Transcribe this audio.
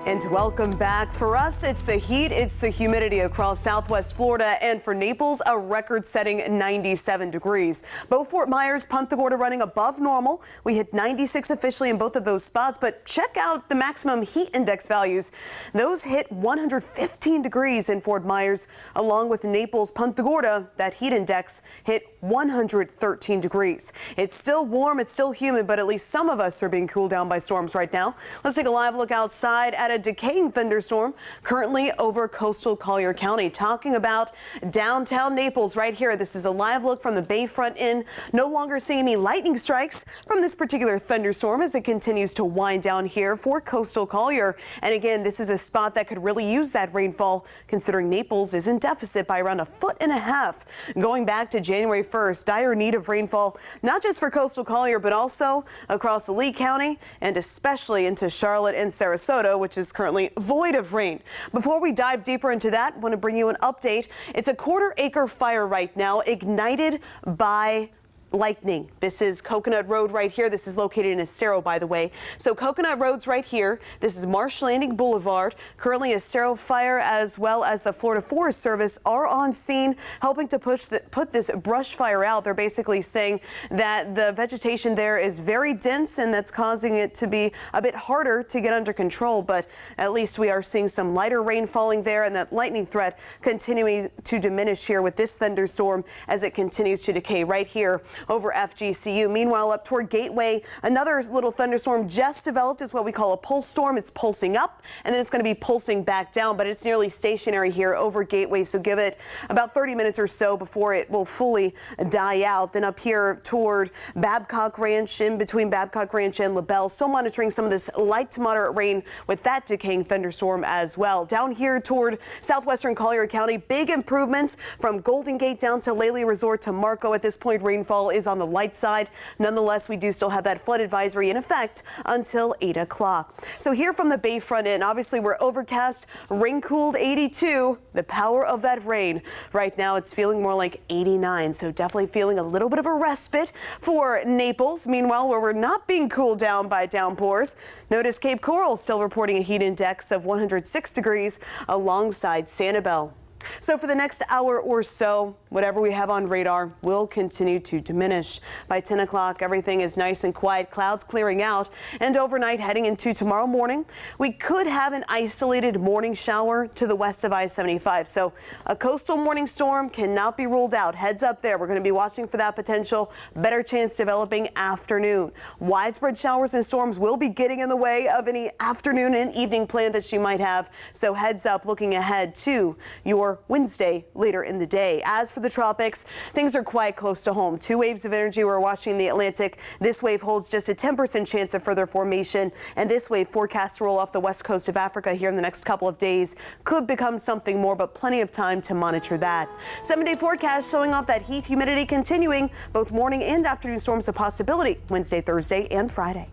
And welcome back. For us, it's the heat, it's the humidity across southwest Florida, and for Naples, a record-setting 97 degrees. Both Fort Myers, Punta Gorda running above normal. We hit 96 officially in both of those spots, but check out the maximum heat index values. Those hit 115 degrees in Fort Myers, along with Naples, Punta Gorda. That heat index hit 113 degrees. It's still warm, it's still humid, but at least some of us are being cooled down by storms right now. Let's take a live look outside at a decaying thunderstorm currently over coastal Collier County. Talking about downtown Naples right here. This is a live look from the Bayfront Inn. No longer seeing any lightning strikes from this particular thunderstorm as it continues to wind down here for coastal Collier. And again, this is a spot that could really use that rainfall, considering Naples is in deficit by around 1.5 feet. Going back to January 1st, dire need of rainfall, not just for coastal Collier, but also across Lee County and especially into Charlotte and Sarasota, which is currently void of rain. Before we dive deeper into that, I want to bring you an update. It's a quarter-acre fire right now, ignited by lightning. This is Coconut Road right here. This is located in Estero, by the way. So Coconut Road's right here. This is Marsh Landing Boulevard. Currently, Estero Fire as well as the Florida Forest Service are on scene, helping to put this brush fire out. They're basically saying that the vegetation there is very dense and that's causing it to be a bit harder to get under control. But at least we are seeing some lighter rain falling there, and that lightning threat continuing to diminish here with this thunderstorm as it continues to decay right here over FGCU. Meanwhile, up toward Gateway, another little thunderstorm just developed. Is what we call a pulse storm. It's pulsing up and then it's going to be pulsing back down, but it's nearly stationary here over Gateway. So give it about 30 minutes or so before it will fully die out. Then up here toward Babcock Ranch, in between Babcock Ranch and LaBelle, still monitoring some of this light to moderate rain with that decaying thunderstorm as well. Down here toward southwestern Collier County, big improvements from Golden Gate down to Lely Resort to Marco. At this point, rainfall is on the light side. Nonetheless, we do still have that flood advisory in effect until 8 o'clock. So here from the Bayfront Inn, obviously we're overcast, rain-cooled 82. The power of that rain. Right now it's feeling more like 89, so definitely feeling a little bit of a respite for Naples. Meanwhile, where we're not being cooled down by downpours, notice Cape Coral still reporting a heat index of 106 degrees alongside Sanibel. So for the next hour or so, whatever we have on radar will continue to diminish. By 10 o'clock, everything is nice and quiet, clouds clearing out, and overnight heading into tomorrow morning, we could have an isolated morning shower to the west of I-75. So a coastal morning storm cannot be ruled out. Heads up there. We're going to be watching for that potential. Better chance developing afternoon. Widespread showers and storms will be getting in the way of any afternoon and evening plan that you might have. So heads up, looking ahead to your Wednesday later in the day. As for the tropics, things are quite close to home. Two waves of energy we're watching the Atlantic. This wave holds just a 10% chance of further formation, and this wave forecast to roll off the west coast of Africa here in the next couple of days. Could become something more, but plenty of time to monitor that. 7-day forecast showing off that heat, humidity continuing. Both morning and afternoon storms a possibility Wednesday, Thursday, and Friday.